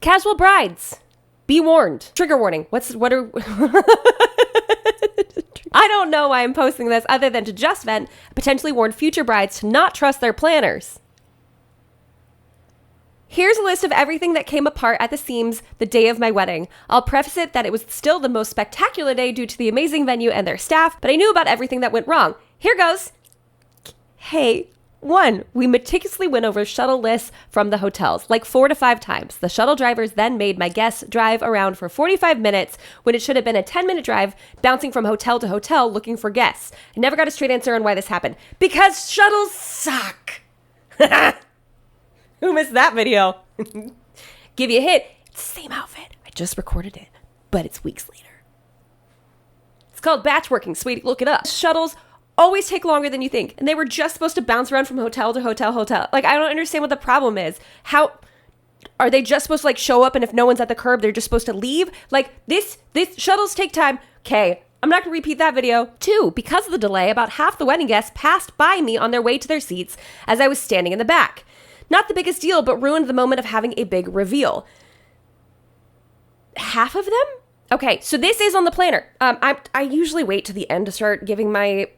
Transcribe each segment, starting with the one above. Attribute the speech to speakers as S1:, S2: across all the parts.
S1: Casual brides, be warned. Trigger warning. I don't know why I'm posting this other than to just vent, potentially warn future brides to not trust their planners. Here's a list of everything that came apart at the seams the day of my wedding. I'll preface it that it was still the most spectacular day due to the amazing venue and their staff, but I knew about everything that went wrong. Here goes. Hey. 1, we meticulously went over shuttle lists from the hotels, like 4 to 5 times. The shuttle drivers then made my guests drive around for 45 minutes when it should have been a 10-minute drive, bouncing from hotel to hotel looking for guests. I never got a straight answer on why this happened. Because shuttles suck. Who missed that video? Give you a hint. It's the same outfit. I just recorded it, but it's weeks later. It's called batch working, sweetie. Look it up. Shuttles always take longer than you think. And they were just supposed to bounce around from hotel to hotel. Like, I don't understand what the problem is. How are they just supposed to like show up and if no one's at the curb, they're just supposed to leave? Like this shuttles take time. Okay, I'm not gonna repeat that video. 2, because of the delay, about half the wedding guests passed by me on their way to their seats as I was standing in the back. Not the biggest deal, but ruined the moment of having a big reveal. Half of them? Okay, so this is on the planner. I usually wait to the end to start giving my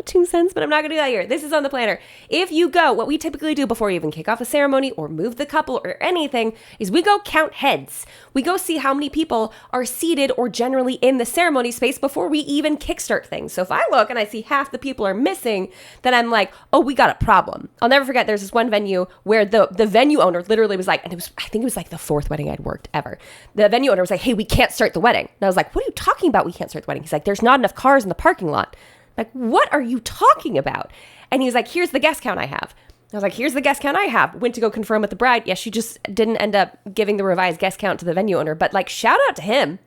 S1: 2 cents, but I'm not gonna do that here. This is on the planner. If you go, what we typically do before we even kick off a ceremony or move the couple or anything is we go count heads. We go see how many people are seated or generally in the ceremony space before we even kickstart things. So if I look and I see half the people are missing, then I'm like, oh, we got a problem. I'll never forget, there's this one venue where the venue owner literally was like, and I think it was like the 4th wedding I'd worked ever. The venue owner was like, hey, we can't start the wedding. And I was like, what are you talking about? We can't start the wedding. He's like, there's not enough cars in the parking lot. Like, what are you talking about? And he was like, here's the guest count I have. I was like, here's the guest count I have. Went to go confirm with the bride. Yeah, she just didn't end up giving the revised guest count to the venue owner. But like, shout out to him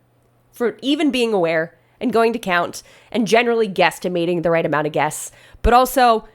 S1: for even being aware and going to count and generally guesstimating the right amount of guests. But also,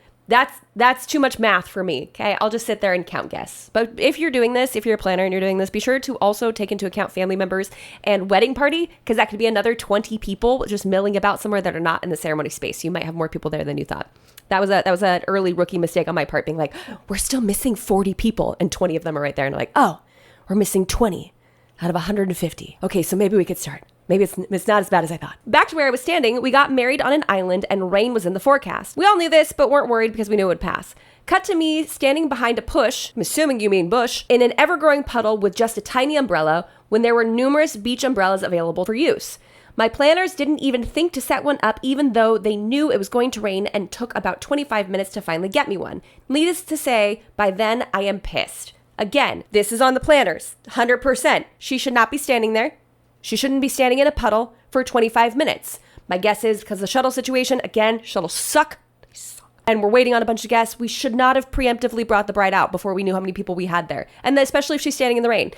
S1: that's too much math for me, okay? I'll just sit there and count guests. But if you're doing this, if you're a planner and you're doing this, be sure to also take into account family members and wedding party, because that could be another 20 people just milling about somewhere that are not in the ceremony space. You might have more people there than you thought. That was an early rookie mistake on my part, being like, we're still missing 40 people, and 20 of them are right there. And I'm like, oh, we're missing 20 out of 150. Okay, so maybe we could start. Maybe it's not as bad as I thought. Back to where I was standing, we got married on an island and rain was in the forecast. We all knew this, but weren't worried because we knew it would pass. Cut to me standing behind a push, I'm assuming you mean bush, in an ever-growing puddle with just a tiny umbrella when there were numerous beach umbrellas available for use. My planners didn't even think to set one up even though they knew it was going to rain and took about 25 minutes to finally get me one. Needless to say, by then I am pissed. Again, this is on the planners, 100%. She should not be standing there. She shouldn't be standing in a puddle for 25 minutes. My guess is because of the shuttle situation, again, shuttles suck. They suck. And we're waiting on a bunch of guests. We should not have preemptively brought the bride out before we knew how many people we had there. And then especially if she's standing in the rain.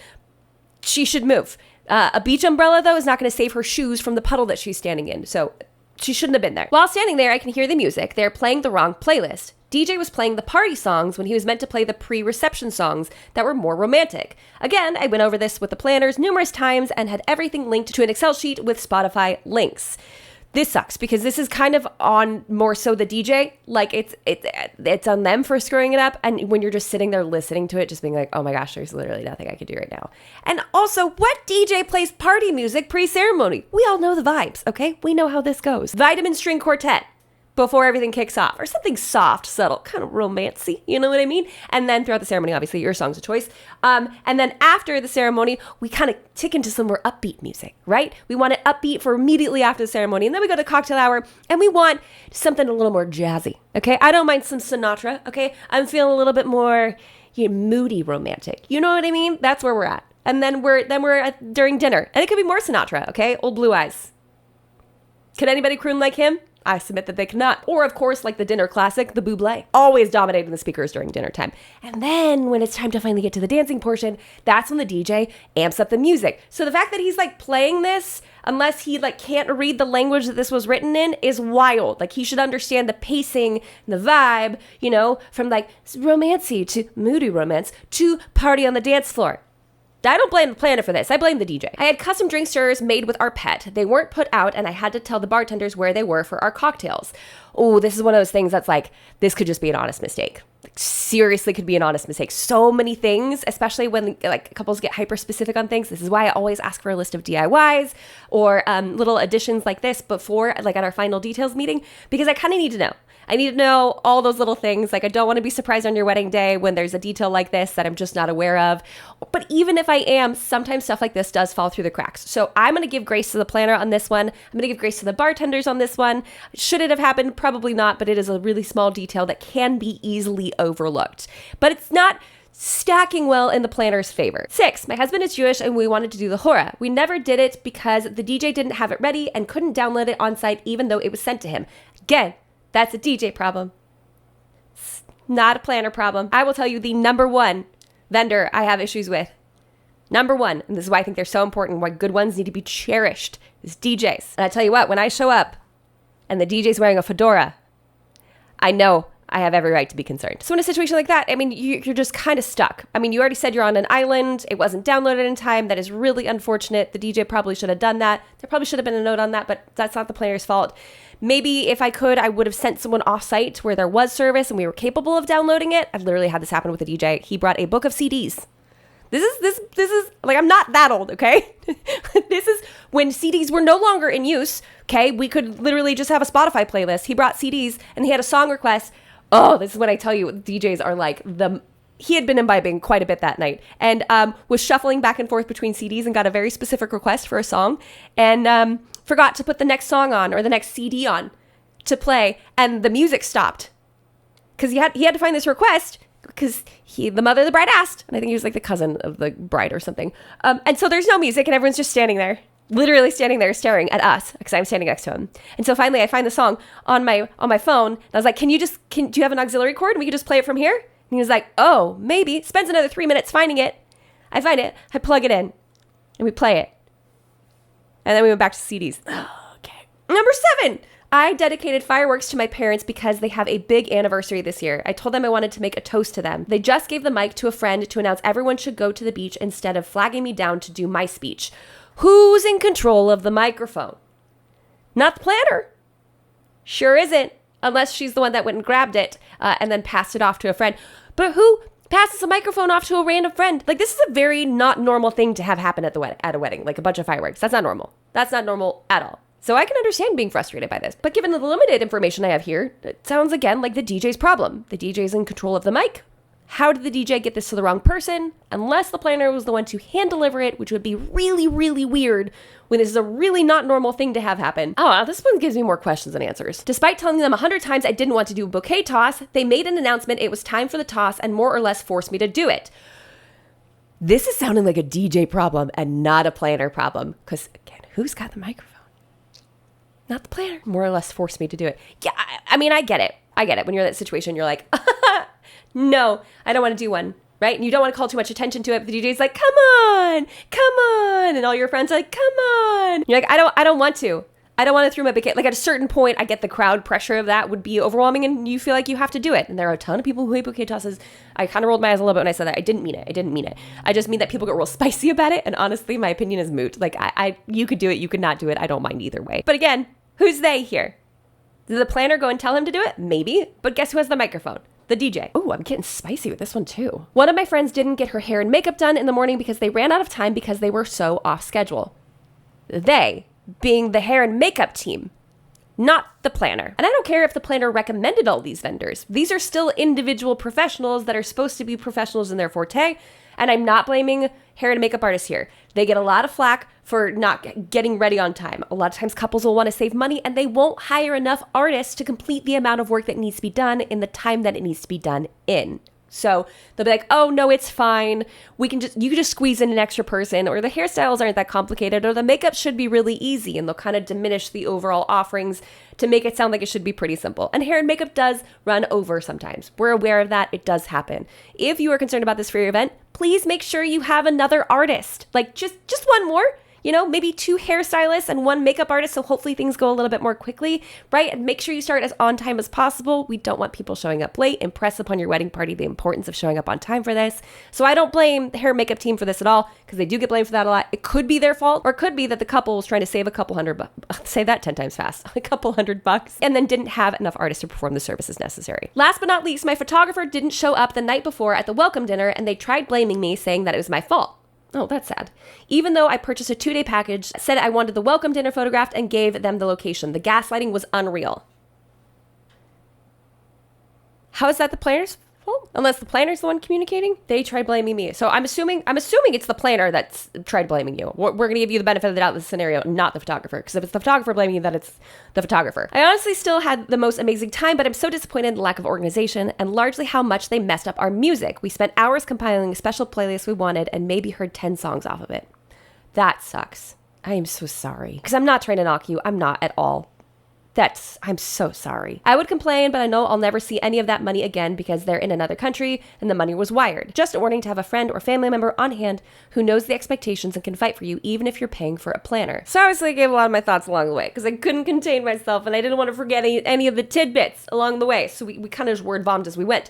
S1: She should move. A beach umbrella, though, is not going to save her shoes from the puddle that she's standing in. So she shouldn't have been there. While standing there, I can hear the music. They're playing the wrong playlist. DJ was playing the party songs when he was meant to play the pre-reception songs that were more romantic. Again, I went over this with the planners numerous times and had everything linked to an Excel sheet with Spotify links. This sucks because this is kind of on more so the DJ. Like it's on them for screwing it up. And when you're just sitting there listening to it, just being like, oh my gosh, there's literally nothing I could do right now. And also, what DJ plays party music pre-ceremony? We all know the vibes, okay? We know how this goes. Vitamin String Quartet before everything kicks off, or something soft, subtle, kind of romancy, you know what I mean? And then throughout the ceremony, obviously, your song's of choice. And then after the ceremony, we kind of tick into some more upbeat music, right? We want it upbeat for immediately after the ceremony. And then we go to cocktail hour, and we want something a little more jazzy, okay? I don't mind some Sinatra, okay? I'm feeling a little bit more moody romantic. You know what I mean? That's where we're at. And then we're during dinner. And it could be more Sinatra, okay? Old Blue Eyes. Could anybody croon like him? I submit that they cannot. Or, of course, like the dinner classic, the Bublé. Always dominating the speakers during dinner time. And then when it's time to finally get to the dancing portion, that's when the DJ amps up the music. So the fact that he's like playing this, unless he like can't read the language that this was written in, is wild. Like he should understand the pacing, the vibe, from like romancy to moody romance to party on the dance floor. I don't blame the planner for this. I blame the DJ. I had custom drink stirrers made with our pet. They weren't put out, and I had to tell the bartenders where they were for our cocktails. Oh, this is one of those things that's like, this could just be an honest mistake. Like, seriously could be an honest mistake. So many things, especially when like couples get hyper specific on things. This is why I always ask for a list of DIYs or little additions like this before, like at our final details meeting, because I kind of need to know. I need to know all those little things. Like, I don't want to be surprised on your wedding day when there's a detail like this that I'm just not aware of. But even if I am, sometimes stuff like this does fall through the cracks. So I'm going to give grace to the planner on this one. I'm going to give grace to the bartenders on this one. Should it have happened? Probably not, but it is a really small detail that can be easily overlooked. But it's not stacking well in the planner's favor. 6, my husband is Jewish and we wanted to do the hora. We never did it because the DJ didn't have it ready and couldn't download it on site even though it was sent to him. Again, that's a DJ problem. It's not a planner problem. I will tell you the number one vendor I have issues with. Number one, and this is why I think they're so important, why good ones need to be cherished, is DJs. And I tell you what, when I show up and the DJ's wearing a fedora, I know I have every right to be concerned. So in a situation like that, I mean, you're just kind of stuck. I mean, you already said you're on an island. It wasn't downloaded in time. That is really unfortunate. The DJ probably should have done that. There probably should have been a note on that, but that's not the planner's fault. Maybe if I could, I would have sent someone off-site where there was service and we were capable of downloading it. I've literally had this happen with a DJ. He brought a book of CDs. This is like, I'm not that old, okay? This is when CDs were no longer in use, okay? We could literally just have a Spotify playlist. He brought CDs and he had a song request. Oh, this is when I tell you DJs are like he had been imbibing quite a bit that night and was shuffling back and forth between CDs and got a very specific request for a song and forgot to put the next song on or the next CD on to play, and the music stopped because he had to find this request because the mother of the bride asked, and I think he was like the cousin of the bride or something. And so there's no music and everyone's just standing there, literally standing there staring at us because I'm standing next to him. And so finally I find the song on my phone. And I was like, do you have an auxiliary cord and we could just play it from here? And he was like, oh, maybe. Spends another 3 minutes finding it. I find it. I plug it in and we play it. And then we went back to CDs. Okay. Number 7. I dedicated fireworks to my parents because they have a big anniversary this year. I told them I wanted to make a toast to them. They just gave the mic to a friend to announce everyone should go to the beach instead of flagging me down to do my speech. Who's in control of the microphone? Not the planner. Sure isn't, unless she's the one that went and grabbed it and then passed it off to a friend. But who passes a microphone off to a random friend? Like, this is a very not normal thing to have happen at a wedding, like a bunch of fireworks. That's not normal. That's not normal at all. So I can understand being frustrated by this. But given the limited information I have here, it sounds again like the DJ's problem. The DJ's in control of the mic. How did the DJ get this to the wrong person? Unless the planner was the one to hand deliver it, which would be really, really weird when this is a really not normal thing to have happen. Oh, this one gives me more questions than answers. Despite telling them 100 times I didn't want to do a bouquet toss, they made an announcement it was time for the toss and more or less forced me to do it. This is sounding like a DJ problem and not a planner problem. Because, again, who's got the microphone? Not the planner. More or less forced me to do it. Yeah, I mean, I get it. When you're in that situation, you're like, no, I don't want to do one, right? And you don't want to call too much attention to it. But the DJ's like, come on. And all your friends are like, come on. You're like, I don't want to. I don't want to throw my bouquet. Like, at a certain point, I get the crowd pressure of that would be overwhelming and you feel like you have to do it. And there are a ton of people who hate bouquet tosses. I kind of rolled my eyes a little bit when I said that. I didn't mean it. I just mean that people get real spicy about it. And honestly, my opinion is moot. Like, you could do it. You could not do it. I don't mind either way. But again, who's they here? Did the planner go and tell him to do it? Maybe. But guess who has the microphone? The DJ. Oh, I'm getting spicy with this one too. One of my friends didn't get her hair and makeup done in the morning because they ran out of time because they were so off schedule. They being the hair and makeup team, not the planner. And I don't care if the planner recommended all these vendors. These are still individual professionals that are supposed to be professionals in their forte. And I'm not blaming hair and makeup artists here. They get a lot of flack for not getting ready on time. A lot of times couples will want to save money and they won't hire enough artists to complete the amount of work that needs to be done in the time that it needs to be done in. So they'll be like, oh no, it's fine. You can just squeeze in an extra person, or the hairstyles aren't that complicated, or the makeup should be really easy, and they'll kind of diminish the overall offerings to make it sound like it should be pretty simple. And hair and makeup does run over sometimes. We're aware of that. It does happen. If you are concerned about this for your event, please make sure you have another artist. Like just one more. maybe 2 hairstylists and 1 makeup artist, so hopefully things go a little bit more quickly, right? And make sure you start as on time as possible. We don't want people showing up late. Impress upon your wedding party the importance of showing up on time for this. So I don't blame the hair and makeup team for this at all, because they do get blamed for that a lot. It could be their fault, or it could be that the couple was trying to save a couple hundred bucks. Say that 10 times fast. A couple $100, and then didn't have enough artists to perform the services necessary. Last but not least, my photographer didn't show up the night before at the welcome dinner, and they tried blaming me, saying that it was my fault. Oh, that's sad. Even though I purchased a 2-day package, said I wanted the welcome dinner photographed, and gave them the location. The gaslighting was unreal. How is that the planner's fault? Unless the planner's the one communicating, they tried blaming me. So I'm assuming it's the planner that's tried blaming you. We're going to give you the benefit of the doubt in this scenario, not the photographer. Because if it's the photographer blaming you, then it's the photographer. I honestly still had the most amazing time, but I'm so disappointed in the lack of organization and largely how much they messed up our music. We spent hours compiling a special playlist we wanted and maybe heard 10 songs off of it. That sucks. I am so sorry. Because I'm not trying to knock you. I'm not at all. I'm so sorry. I would complain, but I know I'll never see any of that money again because they're in another country and the money was wired. Just a warning to have a friend or family member on hand who knows the expectations and can fight for you even if you're paying for a planner. So obviously I gave a lot of my thoughts along the way because I couldn't contain myself and I didn't want to forget any of the tidbits along the way. So we kind of just word bombed as we went.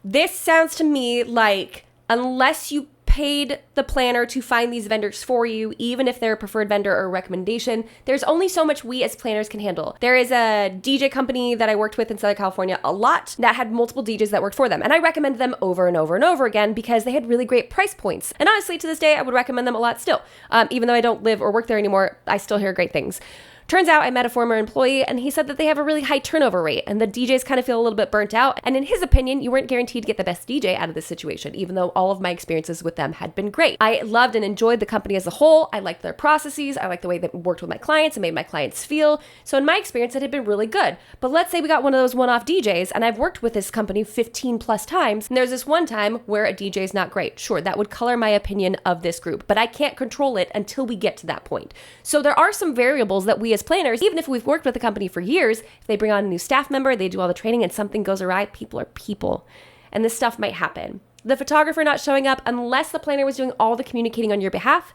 S1: This sounds to me like unless you paid the planner to find these vendors for you, even if they're a preferred vendor or a recommendation, there's only so much we as planners can handle. There is a DJ company that I worked with in Southern California a lot that had multiple DJs that worked for them. And I recommend them over and over and over again because they had really great price points. And honestly, to this day, I would recommend them a lot still. Even though I don't live or work there anymore, I still hear great things. Turns out I met a former employee and he said that they have a really high turnover rate and the DJs kind of feel a little bit burnt out. And in his opinion, you weren't guaranteed to get the best DJ out of this situation, even though all of my experiences with them had been great. I loved and enjoyed the company as a whole. I liked their processes. I liked the way they worked with my clients and made my clients feel. So in my experience, it had been really good. But let's say we got one of those one-off DJs and I've worked with this company 15 plus times. And there's this one time where a DJ is not great. Sure, that would color my opinion of this group, but I can't control it until we get to that point. So there are some variables that we as planners, even if we've worked with the company for years, if they bring on a new staff member, they do all the training and something goes awry, people are people. And this stuff might happen. The photographer not showing up unless the planner was doing all the communicating on your behalf,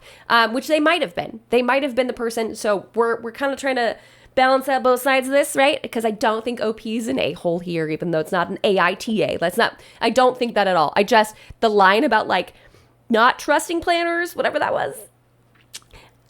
S1: which they might have been. They might have been the person. So we're kind of trying to balance out both sides of this, right? Because I don't think OP is an a-hole here, even though it's not an AITA. I don't think that at all. The line about like not trusting planners, whatever that was,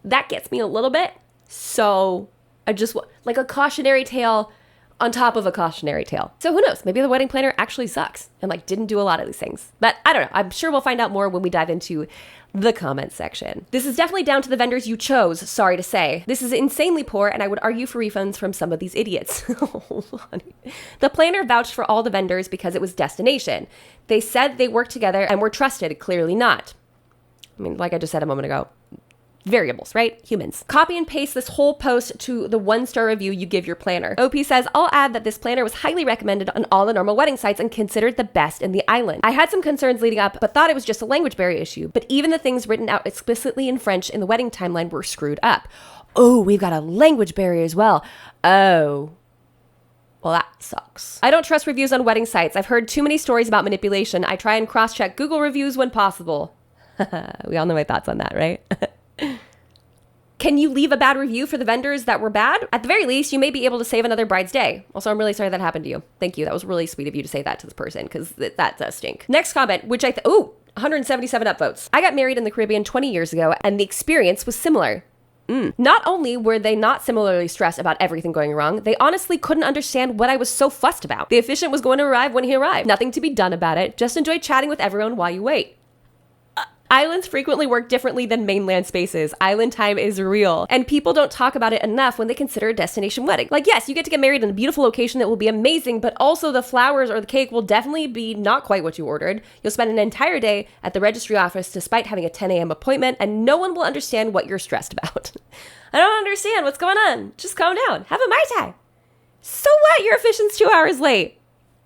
S1: that gets me a little bit. So I just like a cautionary tale on top of a cautionary tale. So who knows? Maybe the wedding planner actually sucks and like didn't do a lot of these things. But I don't know. I'm sure we'll find out more when we dive into the comment section. This is definitely down to the vendors you chose, sorry to say. This is insanely poor and I would argue for refunds from some of these idiots. The planner vouched for all the vendors because it was destination. They said they worked together and were trusted, clearly not. I mean, like I just said a moment ago, variables, right? Humans. Copy and paste this whole post to the 1-star review you give your planner. OP says, I'll add that this planner was highly recommended on all the normal wedding sites and considered the best in the island. I had some concerns leading up, but thought it was just a language barrier issue. But even the things written out explicitly in French in the wedding timeline were screwed up. Oh, we've got a language barrier as well. Oh. Well, that sucks. I don't trust reviews on wedding sites. I've heard too many stories about manipulation. I try and cross-check Google reviews when possible. We all know my thoughts on that, right? Can you leave a bad review for the vendors that were bad? At the very least, you may be able to save another bride's day. Also, I'm really sorry that happened to you. Thank you. That was really sweet of you to say that to this person because that does stink. Next comment, which 177 upvotes. I got married in the Caribbean 20 years ago and the experience was similar. Not only were they not similarly stressed about everything going wrong, they honestly couldn't understand what I was so fussed about. The officiant was going to arrive when he arrived. Nothing to be done about it. Just enjoy chatting with everyone while you wait. Islands frequently work differently than mainland spaces. Island time is real. And people don't talk about it enough when they consider a destination wedding. Like, yes, you get to get married in a beautiful location that will be amazing, but also the flowers or the cake will definitely be not quite what you ordered. You'll spend an entire day at the registry office despite having a 10 a.m. appointment, and no one will understand what you're stressed about. I don't understand what's going on. Just calm down. Have a Mai Tai. So what? Your officiant's 2 hours late.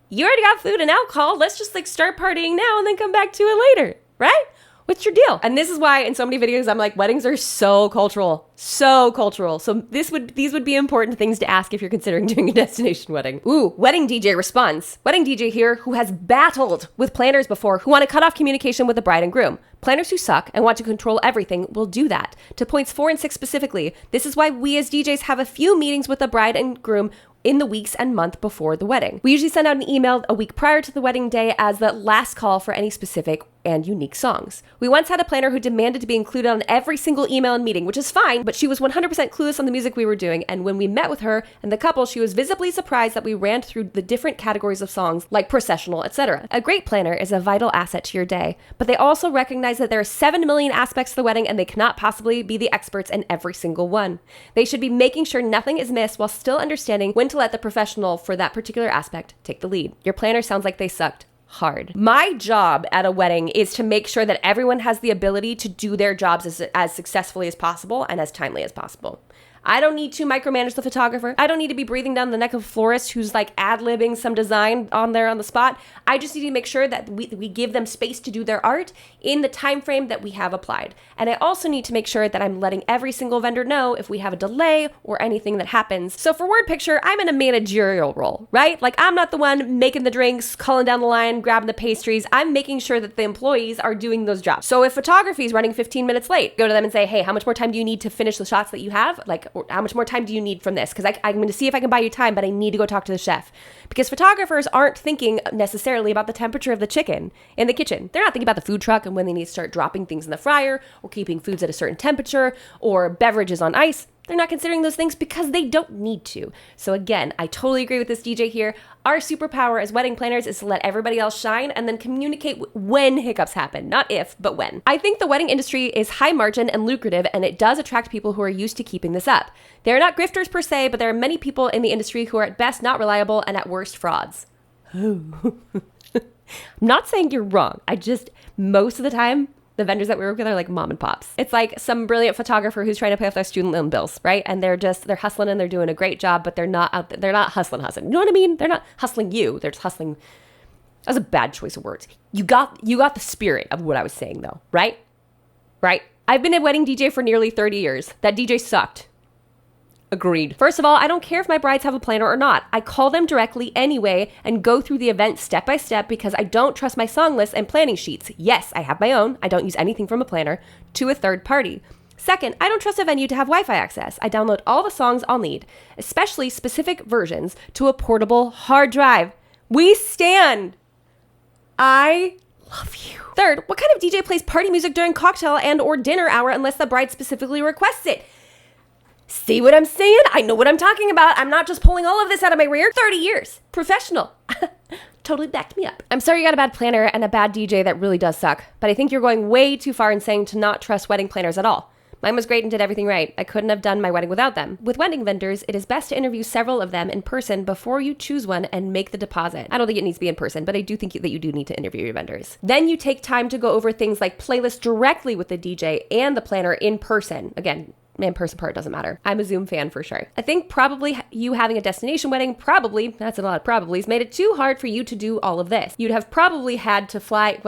S1: You already got food and alcohol. Let's just start partying now and then come back to it later, right? What's your deal? And this is why in so many videos, I'm like, weddings are so cultural. So cultural. So these would be important things to ask if you're considering doing a destination wedding. Ooh, wedding DJ response. Wedding DJ here who has battled with planners before who want to cut off communication with the bride and groom. Planners who suck and want to control everything will do that. To points 4 and 6 specifically, this is why we as DJs have a few meetings with the bride and groom in the weeks and month before the wedding. We usually send out an email a week prior to the wedding day as the last call for any specific and unique songs. We once had a planner who demanded to be included on every single email and meeting, which is fine, but she was 100% clueless on the music we were doing, and when we met with her and the couple, she was visibly surprised that we ran through the different categories of songs, like processional, etc. A great planner is a vital asset to your day, but they also recognize that there are 7 million aspects to the wedding and they cannot possibly be the experts in every single one. They should be making sure nothing is missed while still understanding when to let the professional for that particular aspect take the lead. Your planner sounds like they sucked hard. My job at a wedding is to make sure that everyone has the ability to do their jobs as successfully as possible and as timely as possible. I don't need to micromanage the photographer. I don't need to be breathing down the neck of a florist who's like ad-libbing some design on there on the spot. I just need to make sure that we give them space to do their art in the time frame that we have applied. And I also need to make sure that I'm letting every single vendor know if we have a delay or anything that happens. So for word picture, I'm in a managerial role, right? Like I'm not the one making the drinks, calling down the line, grabbing the pastries. I'm making sure that the employees are doing those jobs. So if photography is running 15 minutes late, go to them and say, hey, how much more time do you need to finish the shots that you have? Like, or how much more time do you need from this? Because I'm going to see if I can buy you time, but I need to go talk to the chef. Because photographers aren't thinking necessarily about the temperature of the chicken in the kitchen. They're not thinking about the food truck and when they need to start dropping things in the fryer or keeping foods at a certain temperature or beverages on ice. They're not considering those things because they don't need to. So again, I totally agree with this DJ here. Our superpower as wedding planners is to let everybody else shine and then communicate when hiccups happen. Not if, but when. I think the wedding industry is high margin and lucrative, and it does attract people who are used to keeping this up. They're not grifters per se, but there are many people in the industry who are at best not reliable and at worst frauds. I'm not saying you're wrong. Most of the time, the vendors that we work with are like mom and pops. It's like some brilliant photographer who's trying to pay off their student loan bills, right? And they're hustling and they're doing a great job, but they're not out there. They're not hustling. You know what I mean? They're not hustling you. They're just hustling. That was a bad choice of words. You got the spirit of what I was saying though, right? Right? I've been a wedding DJ for nearly 30 years. That DJ sucked. Agreed. First of all, I don't care if my brides have a planner or not. I call them directly anyway and go through the event step by step because I don't trust my song list and planning sheets. Yes, I have my own. I don't use anything from a planner to a third party. Second, I don't trust a venue to have Wi-Fi access. I download all the songs I'll need, especially specific versions, to a portable hard drive. We stand. I love you. Third, what kind of DJ plays party music during cocktail and or dinner hour unless the bride specifically requests it? See what I'm saying? I know what I'm talking about. I'm not just pulling all of this out of my rear. 30 years. Professional. Totally backed me up. I'm sorry you got a bad planner and a bad DJ that really does suck, but I think you're going way too far in saying to not trust wedding planners at all. Mine was great and did everything right. I couldn't have done my wedding without them. With wedding vendors, it is best to interview several of them in person before you choose one and make the deposit. I don't think it needs to be in person, but I do think that you do need to interview your vendors. Then you take time to go over things like playlists directly with the DJ and the planner in person. Again, in-person part doesn't matter. I'm a Zoom fan for sure. I think probably you having a destination wedding that's a lot of probablys, made it too hard for you to do all of this. You'd have probably had to fly to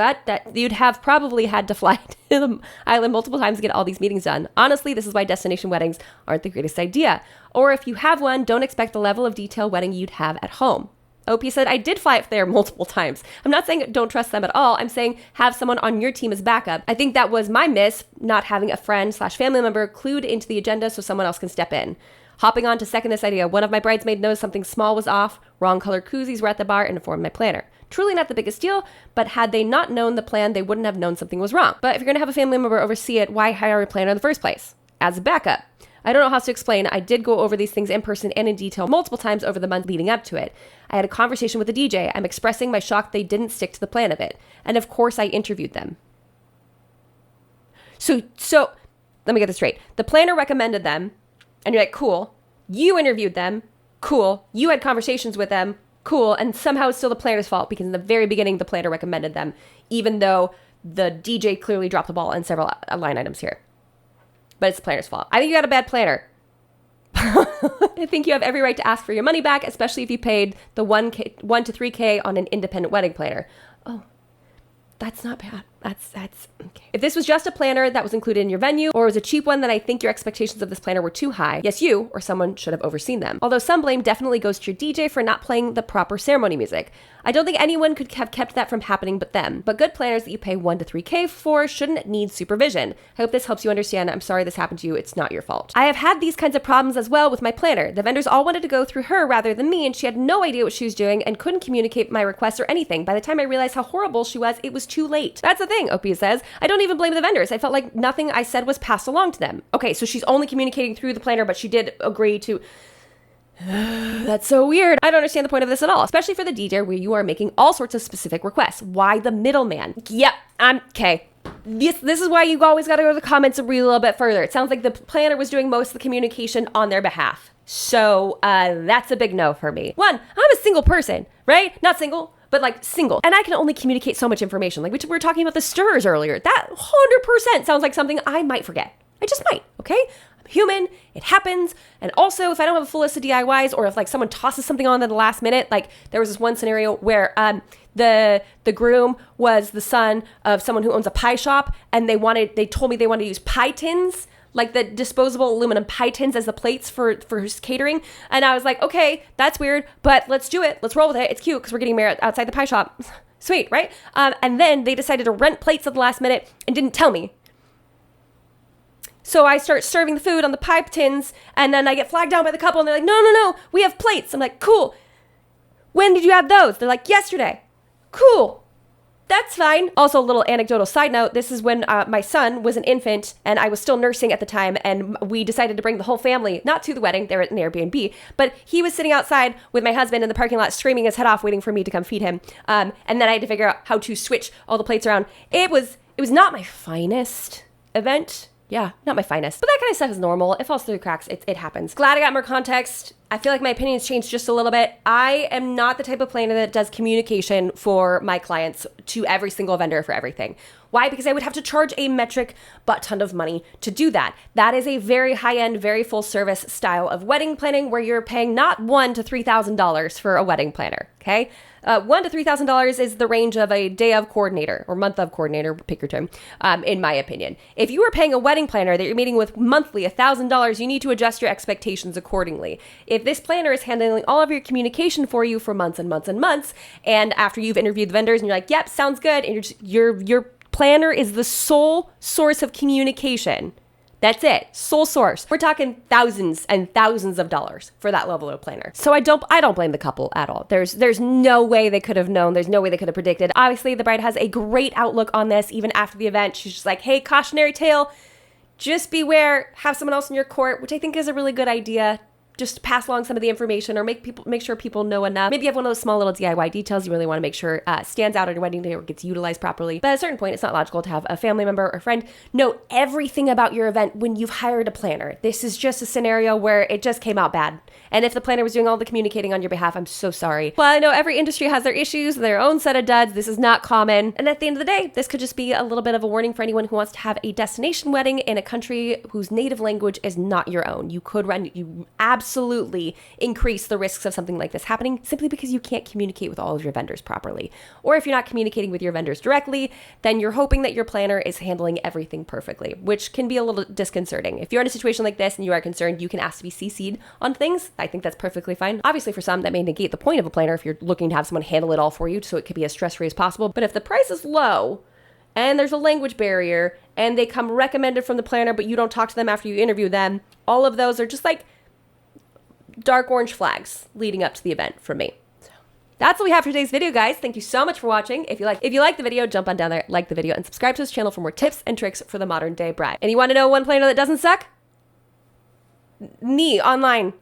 S1: the island multiple times to get all these meetings done. Honestly, this is why destination weddings aren't the greatest idea. Or if you have one, don't expect the level of detail wedding you'd have at home. OP said, I did fly up there multiple times. I'm not saying don't trust them at all. I'm saying have someone on your team as backup. I think that was my miss, not having a friend/family member clued into the agenda so someone else can step in. Hopping on to second this idea, one of my bridesmaids noticed something small was off. Wrong color koozies were at the bar and informed my planner. Truly not the biggest deal, but had they not known the plan, they wouldn't have known something was wrong. But if you're going to have a family member oversee it, why hire a planner in the first place? As a backup. I don't know how else to explain. I did go over these things in person and in detail multiple times over the month leading up to it. I had a conversation with the DJ. I'm expressing my shock they didn't stick to the plan of it. And of course, I interviewed them. So let me get this straight. The planner recommended them, and you're like, cool. You interviewed them, cool. You had conversations with them, cool. And somehow it's still the planner's fault because in the very beginning, the planner recommended them, even though the DJ clearly dropped the ball on several line items here. But it's the planner's fault. I think you got a bad planner. I think you have every right to ask for your money back, especially if you paid the $1 to $3K on an independent wedding planner. Oh, that's not bad. That's okay. If this was just a planner that was included in your venue, or was a cheap one, then I think your expectations of this planner were too high. Yes, you or someone should have overseen them. Although some blame definitely goes to your DJ for not playing the proper ceremony music. I don't think anyone could have kept that from happening but them. But good planners that you pay $1 to $3K for shouldn't need supervision. I hope this helps you understand. I'm sorry this happened to you. It's not your fault. I have had these kinds of problems as well with my planner. The vendors all wanted to go through her rather than me, and she had no idea what she was doing and couldn't communicate my requests or anything. By the time I realized how horrible she was, it was too late. That's the thing, Opie says. I don't even blame the vendors. I felt like nothing I said was passed along to them. Okay, so she's only communicating through the planner, but she did agree to... That's so weird. I don't understand the point of this at all, especially for the DJ where you are making all sorts of specific requests. Why the middleman? Yep, I'm okay. This is why you always got to go to the comments and read a little bit further. It sounds like the planner was doing most of the communication on their behalf. So that's a big no for me. One, I'm a single person, right? Not single, but like single. And I can only communicate so much information. Like we were talking about the stirrers earlier. That 100% sounds like something I might forget. I just might, okay? Human, it happens. And also, if I don't have a full list of DIYs, or if like someone tosses something on at the last minute, like there was this one scenario where the groom was the son of someone who owns a pie shop, and they told me they wanted to use pie tins, like the disposable aluminum pie tins as the plates for his catering. And I was like, okay, that's weird, but let's do it. Let's roll with it. It's cute because we're getting married outside the pie shop. Sweet, right? And then they decided to rent plates at the last minute and didn't tell me. So I start serving the food on the pie tins, and then I get flagged down by the couple, and they're like, no, we have plates. I'm like, cool. When did you have those? They're like, yesterday. Cool. That's fine. Also, a little anecdotal side note. This is when my son was an infant, and I was still nursing at the time, and we decided to bring the whole family, not to the wedding, they were at an Airbnb, but he was sitting outside with my husband in the parking lot, screaming his head off, waiting for me to come feed him. And then I had to figure out how to switch all the plates around. It was not my finest event. Yeah, not my finest. But that kind of stuff is normal. It falls through the cracks. It happens. Glad I got more context. I feel like my opinion's changed just a little bit. I am not the type of planner that does communication for my clients to every single vendor for everything. Why? Because I would have to charge a metric butt ton of money to do that. That is a very high-end, very full-service style of wedding planning where you're paying not $1,000 to $3,000 for a wedding planner, okay? $1,000 to $3,000 is the range of a day of coordinator or month of coordinator, pick your term, in my opinion. If you are paying a wedding planner that you're meeting with monthly $1,000, you need to adjust your expectations accordingly. If this planner is handling all of your communication for you for months and months and months, and after you've interviewed the vendors and you're like, yep, sounds good, and your planner is the sole source of communication. That's it. Sole source. We're talking thousands and thousands of dollars for that level of planner. So I don't blame the couple at all. There's no way they could have known. There's no way they could have predicted. Obviously, the bride has a great outlook on this. Even after the event, she's just like, hey, cautionary tale, just beware, have someone else in your court, which I think is a really good idea. Just pass along some of the information or make sure people know enough. Maybe you have one of those small little DIY details you really want to make sure stands out on your wedding day or gets utilized properly. But at a certain point, it's not logical to have a family member or friend know everything about your event when you've hired a planner. This is just a scenario where it just came out bad. And if the planner was doing all the communicating on your behalf, I'm so sorry. Well, I know every industry has their issues, their own set of duds. This is not common. And at the end of the day, this could just be a little bit of a warning for anyone who wants to have a destination wedding in a country whose native language is not your own. You absolutely increase the risks of something like this happening simply because you can't communicate with all of your vendors properly. Or if you're not communicating with your vendors directly, then you're hoping that your planner is handling everything perfectly, which can be a little disconcerting. If you're in a situation like this and you are concerned, you can ask to be CC'd on things. I think that's perfectly fine. Obviously, for some, that may negate the point of a planner if you're looking to have someone handle it all for you, so it could be as stress-free as possible. But if the price is low, and there's a language barrier, and they come recommended from the planner, but you don't talk to them after you interview them, all of those are just like dark orange flags leading up to the event from me. So that's what we have for today's video, guys. Thank you so much for watching. If you like the video, jump on down there, like the video, and subscribe to this channel for more tips and tricks for the modern day bride. And you want to know one planner that doesn't suck? Me, online.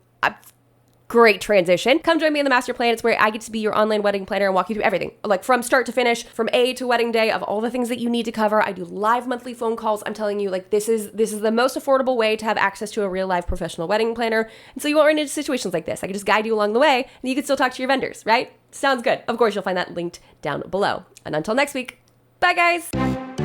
S1: Great transition. Come join me in the master plan. It's where I get to be your online wedding planner and walk you through everything, like from start to finish, from A to wedding day, of all the things that you need to cover. I do live monthly phone calls. I'm telling you, like, this is the most affordable way to have access to a real live professional wedding planner. And so you won't run into situations like this. I can just guide you along the way, and you can still talk to your vendors, right? Sounds good. Of course, you'll find that linked down below. And until next week, bye guys.